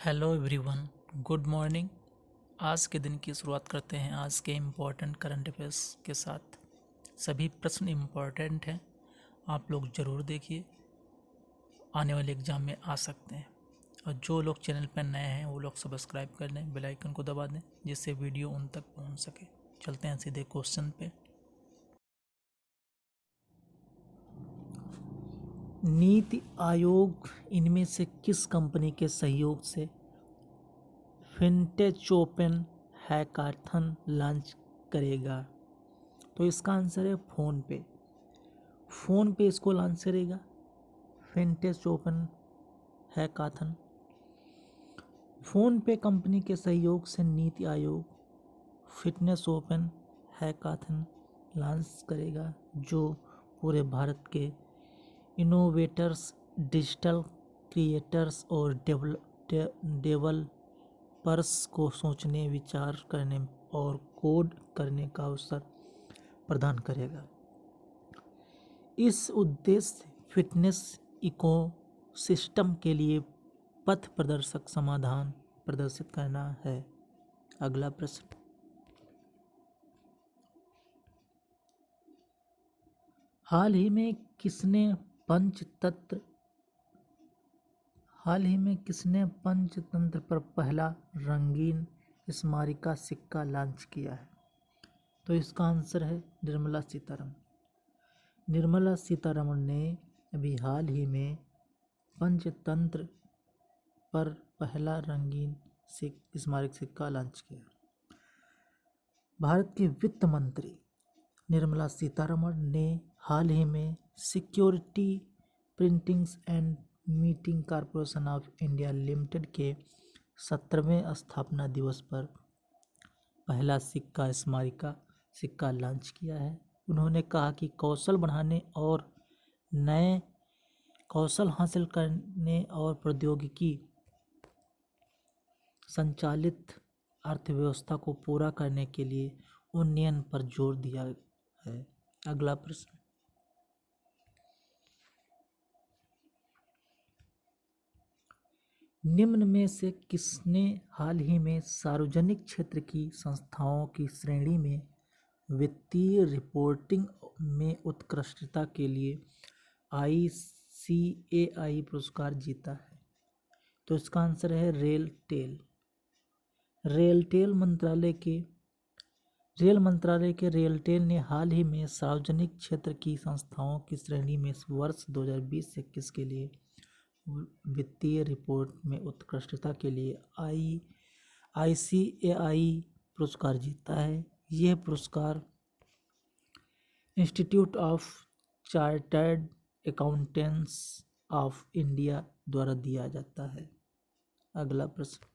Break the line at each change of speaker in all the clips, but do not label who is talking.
Hello everyone, good morning. आज के दिन की शुरुआत करते हैं आज के इम्पोर्टेंट करंट अफेयर्स के साथ। सभी प्रश्न इम्पोर्टेंट हैं, आप लोग ज़रूर देखिए, आने वाले एग्ज़ाम में आ सकते हैं। और जो लोग चैनल पर नए हैं वो लोग सब्सक्राइब कर लें, बेल आइकन को दबा दें जिससे वीडियो उन तक पहुंच सके। चलते हैं सीधे क्वेश्चन पे। नीति आयोग इनमें से किस कंपनी के सहयोग से फिनटेक ओपन हैकाथन लॉन्च करेगा? तो इसका आंसर है फ़ोन पे। फ़ोन पे इसको लॉन्च करेगा, फिनटेक ओपन हैकाथन। फ़ोन पे कंपनी के सहयोग से NITI Aayog fitness open hackathon launch करेगा, जो पूरे भारत के इनोवेटर्स, डिजिटल क्रिएटर्स और डेवलपर्स को सोचने, विचार करने और कोड करने का अवसर प्रदान करेगा। इस उद्देश्य फिटनेस इकोसिस्टम के लिए पथ प्रदर्शक समाधान प्रदर्शित करना है। अगला प्रश्न, हाल ही में किसने पंचतंत्र पर पहला रंगीन स्मारिका सिक्का लॉन्च किया है? तो इसका आंसर है निर्मला सीतारमण। निर्मला सीतारमण ने अभी हाल ही में पंचतंत्र पर पहला रंगीन स्मारक सिक्का लॉन्च किया। भारत के वित्त मंत्री निर्मला सीतारमण ने हाल ही में security printings and meeting corporation of India limited के 17वें स्थापना दिवस पर पहला स्मारिका सिक्का लॉन्च किया है। उन्होंने कहा कि कौशल बढ़ाने और नए कौशल हासिल करने और प्रौद्योगिकी संचालित अर्थव्यवस्था को पूरा करने के लिए उन्नयन पर जोर दिया है। अगला प्रश्न, निम्न में से किसने हाल ही में सार्वजनिक क्षेत्र की संस्थाओं की श्रेणी में वित्तीय रिपोर्टिंग में उत्कृष्टता के लिए ICAI पुरस्कार जीता है? तो इसका आंसर है रेल मंत्रालय के रेलटेल ने हाल ही में सार्वजनिक क्षेत्र की संस्थाओं की श्रेणी में वर्ष 2020-21 के लिए वित्तीय रिपोर्ट में उत्कृष्टता के लिए ICAI पुरस्कार जीता है। यह पुरस्कार institute of chartered accountants of India द्वारा दिया जाता है। अगला प्रश्न,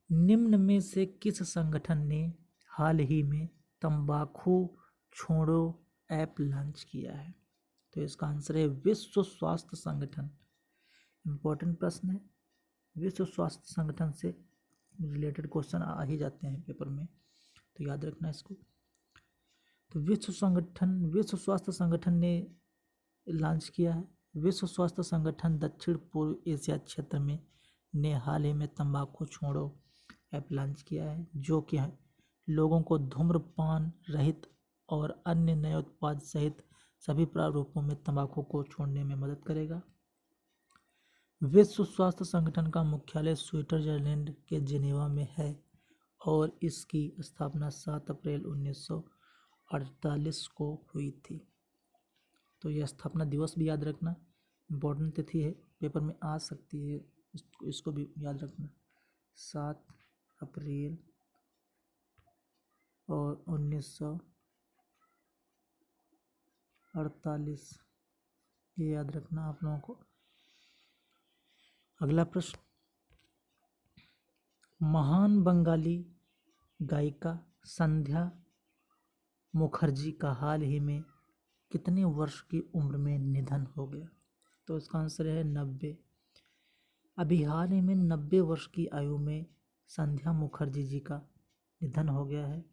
निम्न में से किस संगठन ने हाल ही में तंबाकू छोड़ो ऐप लॉन्च किया है? तो इसका आंसर है विश्व स्वास्थ्य संगठन। इम्पोर्टेंट प्रश्न है, विश्व स्वास्थ्य संगठन से रिलेटेड क्वेश्चन आ ही जाते हैं पेपर में, तो याद रखना इसको। तो विश्व स्वास्थ्य संगठन ने लॉन्च किया है। विश्व स्वास्थ्य संगठन दक्षिण पूर्व एशिया क्षेत्र में ने हाल ही में तंबाकू छोड़ो ऐप लॉन्च किया है, जो कि लोगों को धूम्रपान रहित और अन्य नए उत्पाद सहित सभी प्रारूपों में तंबाकू को छोड़ने में मदद करेगा। विश्व स्वास्थ्य संगठन का मुख्यालय स्विट्जरलैंड के जिनेवा में है और इसकी स्थापना 7 अप्रैल 1948 को हुई थी। तो यह स्थापना दिवस भी याद रखना, इम्पोर्टेंट तिथि है, पेपर में आ सकती है, इसको भी याद रखना। 7 अप्रैल और 1948, ये याद रखना आप लोगों को। अगला प्रश्न, महान बंगाली गायिका संध्या मुखर्जी का हाल ही में कितने वर्ष की उम्र में निधन हो गया? तो इसका आंसर है 90। अभी हाल ही में 90 वर्ष की आयु में संध्या मुखर्जी जी का निधन हो गया है।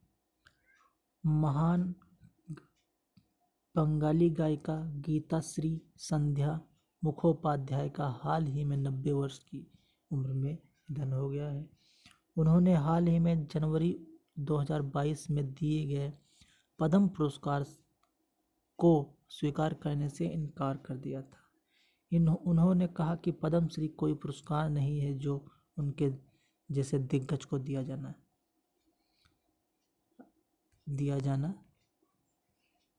महान बंगाली गायिका गीताश्री संध्या मुखोपाध्याय का हाल ही में 90 वर्ष की उम्र में निधन हो गया है। उन्होंने हाल ही में जनवरी 2022 में दिए गए पद्म पुरस्कार को स्वीकार करने से इनकार कर दिया था। उन्होंने कहा कि पद्मश्री कोई पुरस्कार नहीं है जो उनके जैसे दिग्गज को दिया जाना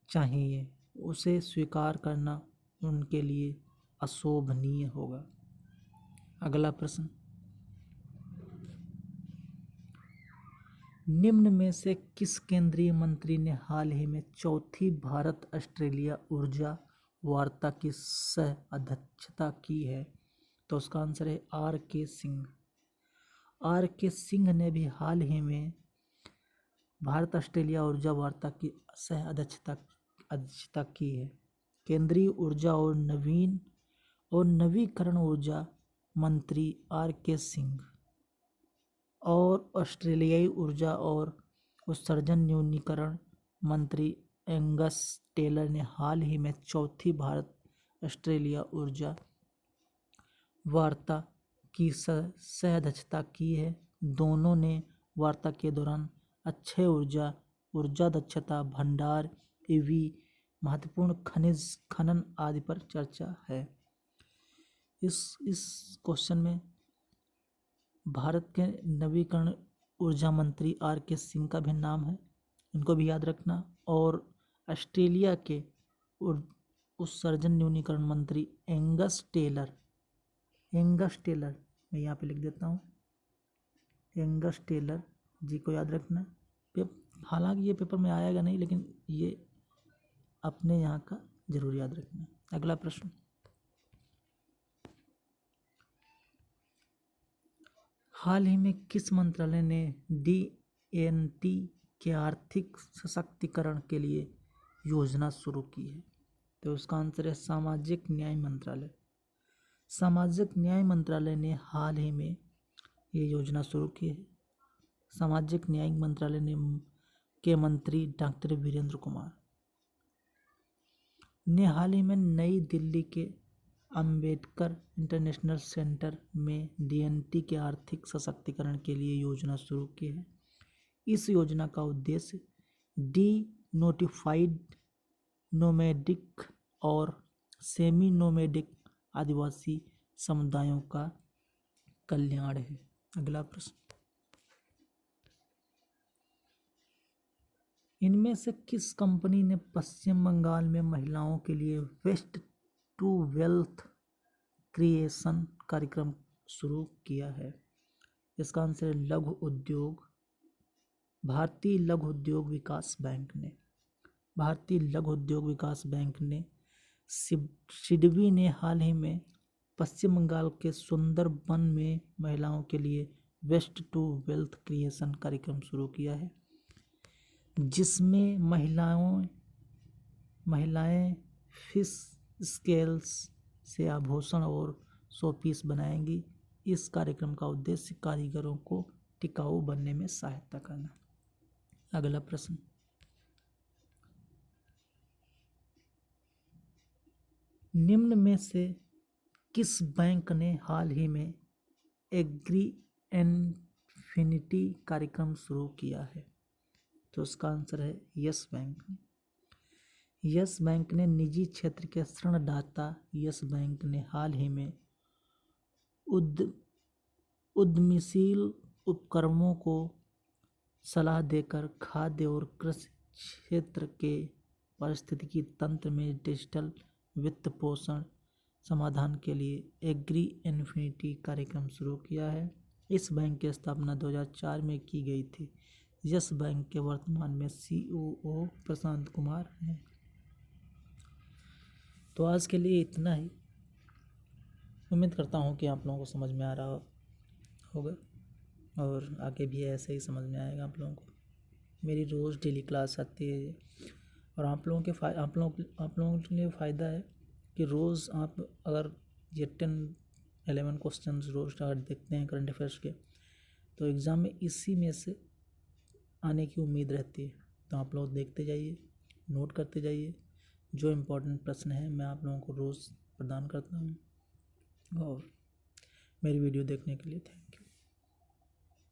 चाहिए। उसे स्वीकार करना उनके लिए अशोभनीय होगा। अगला प्रश्न, निम्न में से किस केंद्रीय मंत्री ने हाल ही में चौथी भारत ऑस्ट्रेलिया ऊर्जा वार्ता की सह अध्यक्षता की है? तो उसका आंसर है आर के सिंह। आर के सिंह ने भी हाल ही में भारत ऑस्ट्रेलिया ऊर्जा वार्ता की सह अध्यक्षता की है। केंद्रीय ऊर्जा और नवीकरण ऊर्जा मंत्री आर के सिंह और ऑस्ट्रेलियाई ऊर्जा और उत्सर्जन न्यूनीकरण मंत्री एंगस टेलर ने हाल ही में चौथी भारत ऑस्ट्रेलिया ऊर्जा वार्ता की सह अध्यक्षता की है। दोनों ने वार्ता के दौरान अक्षय ऊर्जा दक्षता, भंडार, ईवी, महत्वपूर्ण खनिज खनन आदि पर चर्चा है। इस क्वेश्चन में भारत के नवीकरण ऊर्जा मंत्री आर के सिंह का भी नाम है, इनको भी याद रखना। और ऑस्ट्रेलिया के उत्सर्जन न्यूनीकरण मंत्री एंगस टेलर मैं यहाँ पे लिख देता हूँ, एंगस टेलर जी को याद रखना। हालांकि ये पेपर में आएगा नहीं, लेकिन ये अपने यहाँ का जरूर याद रखना। अगला प्रश्न, हाल ही में किस मंत्रालय ने DNT के आर्थिक सशक्तिकरण के लिए योजना शुरू की है? तो उसका आंसर है सामाजिक न्याय मंत्रालय। सामाजिक न्याय मंत्रालय ने हाल ही में ये योजना शुरू की है। सामाजिक न्याय मंत्रालय के मंत्री डॉक्टर वीरेंद्र कुमार ने हाल ही में नई दिल्ली के अंबेडकर इंटरनेशनल सेंटर में DNT के आर्थिक सशक्तिकरण के लिए योजना शुरू की है। इस योजना का उद्देश्य नोटिफाइड नोमैडिक और सेमी नोमैडिक आदिवासी समुदायों का कल्याण है। अगला प्रश्न, इनमें से किस कंपनी ने पश्चिम बंगाल में महिलाओं के लिए वेस्ट टू वेल्थ क्रिएशन कार्यक्रम शुरू किया है? इसका आंसर है लघु उद्योग। भारतीय लघु उद्योग विकास बैंक ने सिडबी ने हाल ही में पश्चिम बंगाल के सुंदरबन में महिलाओं के लिए वेस्ट टू वेल्थ क्रिएशन कार्यक्रम शुरू किया है, जिसमें महिलाएं फिश स्केल्स से आभूषण और शोपीस बनाएंगी। इस कार्यक्रम का उद्देश्य कारीगरों को टिकाऊ बनने में सहायता करना। अगला प्रश्न, निम्न में से किस बैंक ने हाल ही में एग्री इन्फिनिटी कार्यक्रम शुरू किया है? तो उसका आंसर है यस बैंक। यस बैंक ने निजी क्षेत्र के ऋणदाता यस बैंक ने हाल ही में उद्यमशील उपक्रमों को सलाह देकर खाद्य और कृषि क्षेत्र के पारिस्थितिकी तंत्र में डिजिटल वित्त पोषण समाधान के लिए एग्री इन्फिनिटी कार्यक्रम शुरू किया है। इस बैंक की स्थापना 2004 में की गई थी। यस बैंक के वर्तमान में COO प्रशांत कुमार हैं। तो आज के लिए इतना ही। उम्मीद करता हूँ कि आप लोगों को समझ में आ रहा होगा और आगे भी ऐसे ही समझ में आएगा आप लोगों को। मेरी रोज़ डेली क्लास आती है और आप लोगों के लिए फ़ायदा है कि रोज़ आप अगर ये 10-11 क्वेश्चंस रोज़ अगर देखते हैं करंट अफेयर्स के, तो एग्ज़ाम में इसी में से आने की उम्मीद रहती है। तो आप लोग देखते जाइए, नोट करते जाइए, जो इम्पोर्टेंट प्रश्न है मैं आप लोगों को रोज़ प्रदान करता हूँ। और मेरी वीडियो देखने के लिए थैंक यू।